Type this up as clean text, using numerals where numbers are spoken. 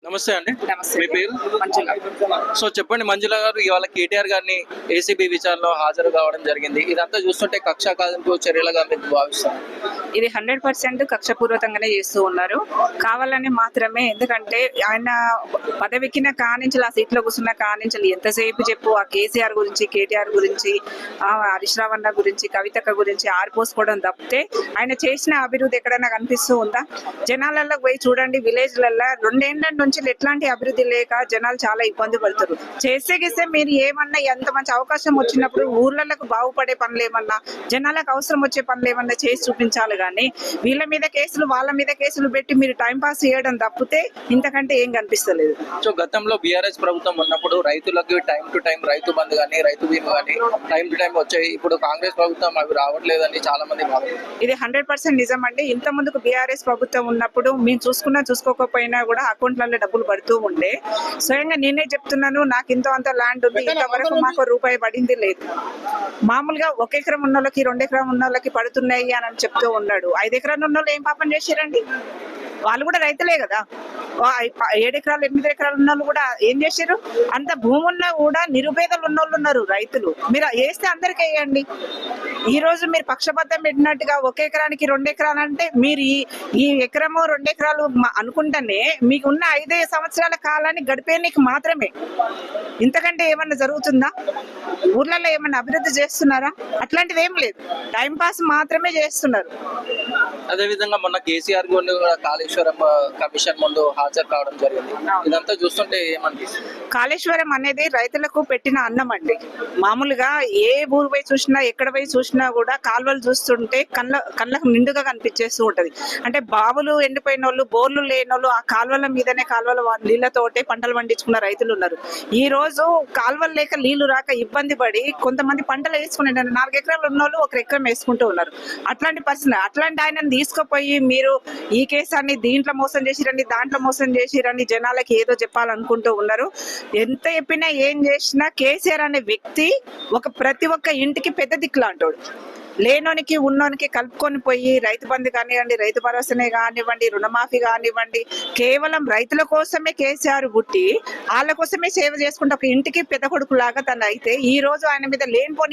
నమస్తే అండి. నమస్తే. మీ పేరు? మంజుల. సో చెప్పండి మంజుల గారు, ఇవాళ కేటీఆర్ గారిని ఏసీబీ విచారణలో హాజరు కావడం జరిగింది. ఇదంతా చూస్తుంటే కక్ష కాదింపు చర్యలుగా మీరు భావిస్తారు? ఇది 100% కక్షపూర్వకంగానే చేస్తూ ఉన్నారు. కావాలని మాత్రమే. ఎందుకంటే ఆయన పదవికిన కానించి ఆ సీట్లో కూర్చున్న కానించి ఎంతసేపు చెప్పు ఆ కేసీఆర్ గురించి, కేటీఆర్ గురించి, హరీష్ రావు అన్న గురించి, కవితక్క గురించి ఆరిపోసుకోవడం తప్పితే ఆయన చేసిన అభివృద్ధి ఎక్కడైనా కనిపిస్తూ ఉందా? జనాలలో పోయి చూడండి, విలేజ్లలో 2 ఏళ్ల నుంచి ఎట్లాంటి అభివృద్ధి లేక జనాలు చాలా ఇబ్బంది పడుతారు. చేస్తే మీరు ఏమన్నా ఎంత మంచి అవకాశం వచ్చినప్పుడు ఊర్లకు బాగుపడే పనులు ఏమన్నా, జనాలకు అవసరం వచ్చే పనులు ఏమన్నా చేసి చూపించాలి. కానీ వీళ్ళ మీద కేసులు వాళ్ళ మీద కేసులు పెట్టి మీరు టైం పాస్ చేయడం తప్పితే ఇంతకంటే ఏం కనిపిస్తలేదు. సో గతంలో బీఆర్ఎస్ ప్రభుత్వం ఉన్నప్పుడు రైతులకు time to time Rythu Bandhu కానీ రైతు బీమా కానీ టైం టు టైం వచ్చాయి. ఇప్పుడు కాంగ్రెస్ ప్రభుత్వం అవి రావట్లేదని చాలా మంది ఇది 100% నిజం అండి. ఇంత ముందుకు బీఆర్ఎస్ ప్రభుత్వం ఉన్నప్పుడు మేము చూసుకోకపోయినా కూడా అకౌంట్లలో డబ్బులు పడుతూ ఉండే. స్వయంగా నేనే చెప్తున్నాను, నాకు ఇంత అంత ల్యాండ్ ఉంది, ఇంతవరకు మాకు రూపాయి పడింది లేదు. మామూలుగా 1 ఎకరం ఉన్న వాళ్ళకి 2 ఎకరం ఉన్న వాళ్ళకి పడుతున్నాయి అని చెప్తూ ఉన్నాడు. 5 ఎకరాలు ఉన్న వాళ్ళు ఏం పాపం చేశారండి? వాళ్ళు కూడా రైతులే కదా. 7 ఎకరాలు 8 ఎకరాలు ఉన్న వాళ్ళు కూడా ఏం చేశారు? అంత భూమి ఉన్నా కూడా నిరుపేదలు ఉన్న వాళ్ళు ఉన్నారు రైతులు. మీరు వేస్తే అందరికి వేయండి. ఈ రోజు మీరు పక్షపాతం పెట్టినట్టుగా 1 ఎకరానికి 2 ఎకరాలు అంటే మీరు ఈ ఎకరము 2 ఎకరాలు అనుకుంటేనే మీకున్న 5 సంవత్సరాల కాలాన్ని గడిపేందుకు మాత్రమే. ఇంతకంటే ఏమన్నా జరుగుతుందా? ఊర్లలో ఏమన్నా అభివృద్ధి చేస్తున్నారా? అట్లాంటిది ఏం లేదు. టైం పాస్ మాత్రమే చేస్తున్నారు. అదేవిధంగా మొన్న కేసీఆర్ కూడా కాళేశ్వరం కమిషన్ ముందు హాజరు కావడం జరిగింది. ఇదంతా చూస్తుంటే ఏమనిపిస్తుంది? కాళేశ్వరం అనేది రైతులకు పెట్టిన అన్నం అండి. మామూలుగా ఏ ఊరు పోయి చూసినా, ఎక్కడ పోయి చూసినా కూడా కాలువలు చూస్తుంటే కళ్ళకు నిండుగా కనిపించేస్తూ ఉంటది. అంటే బావులు ఎండిపోయిన వాళ్ళు, బోర్లు లేని వాళ్ళు ఆ కాలువల మీదనే కాలువల నీళ్లతోటే పంటలు పండించుకున్న రైతులు ఉన్నారు. ఈ రోజు కాలువలు లేక నీళ్లు రాక ఇబ్బంది పడి కొంతమంది పంటలు వేసుకునే 4 ఎకరాలు ఉన్న వాళ్ళు 1 ఎకరం వేసుకుంటూ ఉన్నారు. అట్లాంటి పరిస్థితి. అట్లాంటి ఆయనను తీసుకుపోయి మీరు ఈ కేసాన్ని దీంట్లో మోసం చేసిరండి, దాంట్లో మోసం చేసిరండి, జనాలకి ఏదో చెప్పాలనుకుంటూ ఉన్నారు. ఎంత చెప్పినా ఏం చేసినా కేసీఆర్ అనే వ్యక్తి ప్రతి ఒక్క ఇంటికి పెద్ద దిక్కు లాంటోడు. లేనోనికి ఉన్నోనికి కలుపుకొని పోయి రైతు బంధు కానివ్వండి, రైతు భరోసానే కానివ్వండి, రుణమాఫీ కానివ్వండి, కేవలం రైతుల కోసమే కేసీఆర్ పుట్టి వాళ్ళ కోసమే సేవ చేసుకుంటే ఒక ఇంటికి పెద్ద కొడుకు లాగా తను అయితే ఈ రోజు ఆయన మీద లేనిపోని